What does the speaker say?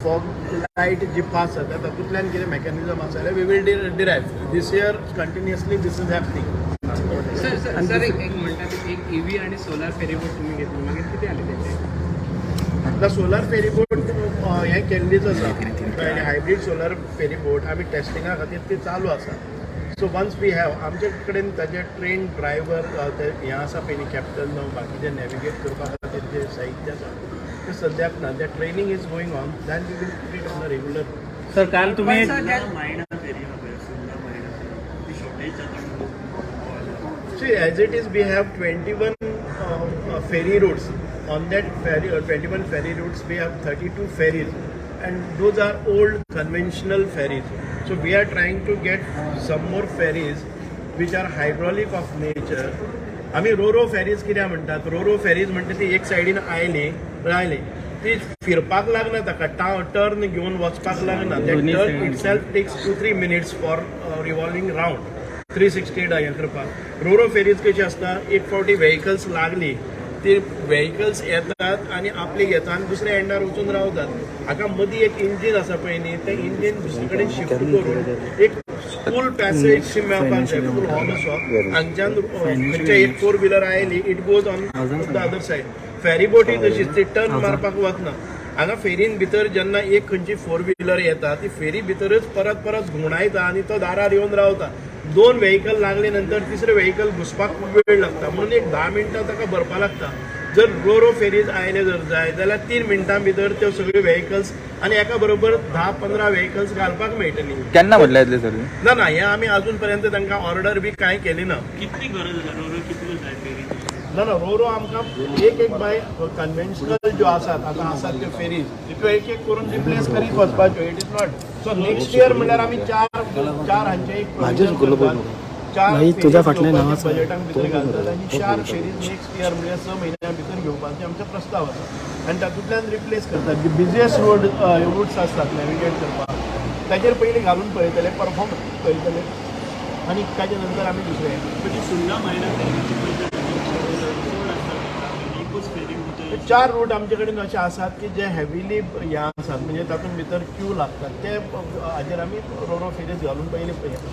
Fog light जी pass जाता तातूंतल्यान कितें मेकॅनिझम आसा जाल्यार we will derive this year continuously this is happening. Sir एक म्हणतात एक ईव्ही आणि सोलार फेरीबोट तुम्ही घेतली मागीर किती आले त्याचे? आता सोलार फेरीबोट हें केल्लीच आसा हायब्रीड सोलार फेरीबोट आमी टेस्टिंगा खातीर ती चालू आसा. सो वन्स वी हॅव आमचे कडेन ताजे ट्रेन ड्रायव्हर हें आसा पळय न्ही कॅप्टन बाकीचे नॅविगेट करपा खातीर जे साहित्य आसा ते सद्याक ना. त्या training is going on then we will put it on a regular. Sir काल तुम्ही See, as it is, we have 21 ferry routes. On that 21 ferry routes, we have 32 ferries, and those are old conventional ferries. So we are trying to get some more ferries which are hydraulic of nature. आम्ही Ro-Ro fairies कित्याक म्हणटात? Ro-Ro fairies म्हणटा ती एक सायडीन रायली ती फिरपाक लागना, ताका टर्न घेवन वचपाक लागना. That turn itself takes 2-3 minutes for revolving round 360 हें करपाक. रोरो फेरीज कशी आसता, एक फावटी व्हेकल्स लागली ती व्हेकल्स येतात आनी आपली घेतात आनी दुसऱ्या एंडार वचून रावतात. हाका मदीं एक इंजीन आसा पळय न्ही, तें इंजीन दुसरे कडेन शिफ्ट करून एक फूल पॅसेज मेळपाक जाय, फूल हॉल असो. हांगच्यान खंयचे एक 4 व्हिलर आयली it goes on the other side. Ferry boat ही तशीच ती टर्न मारपाक वचना. हांगा फेरीन भितर जेन्ना एक खंयची 4 व्हिलर येता ती फेरी भितरच परत परत घुंवडायता आनी तो दारार येवन रावता. 2 व्हेकल लागले नंतर तिसरे व्हेकल घुसपाक वेळ लागता, म्हणून एक 10 मिनटां ताका भरपा लागता. जर रोरो फेरीज आयले जर जाय जाल्यार 3 मिनटां भितर त्यो सगळ्यो व्हेकल्स आनी एका बरोबर 10-15 व्हेकल्स घालपाक मेळटली. केन्ना म्हटलं येतले सर? ना हें आमी अजून पर्यंत तांकां ऑर्डर बी कांय केली ना. कितली गरज आसा रोरो कितल्यो जाय फेरी? ना रोरो आमकां एक बाय कन्वेन्शनल ज्यो आसात आतां आसात त्यो फेरीज त्यो एक करून रिप्लेस करीत वचपाच्यो. It is not so next year म्हणल्यार आमी चार हांचे एक तुझ्या फाटल्यान बजेटाक भितर घालतात आनी 4 फेरीज नेक्स्ट इयर म्हणल्यार 6 म्हयन्यां भितर घेवपाचे आमचे प्रस्ताव आसा आनी तातूंतल्यान रिप्लेस करतात. जे बिझिएस्ट रूट्स आसतात नॅविगेट करपाक ताचेर पयलीं घालून पळयतले, परफॉर्मन्स पळयतले आनी ताचे नंतर आमी दुसरे सुन्ना मायना 4 रूट आमचे कडेन अशे आसात की जे हेविली हे आसात, म्हणजे तातूंत भितर क्यू लागतात. ते हाजेर आमी रोरो फेरीज घालून पयलीं पळयतात.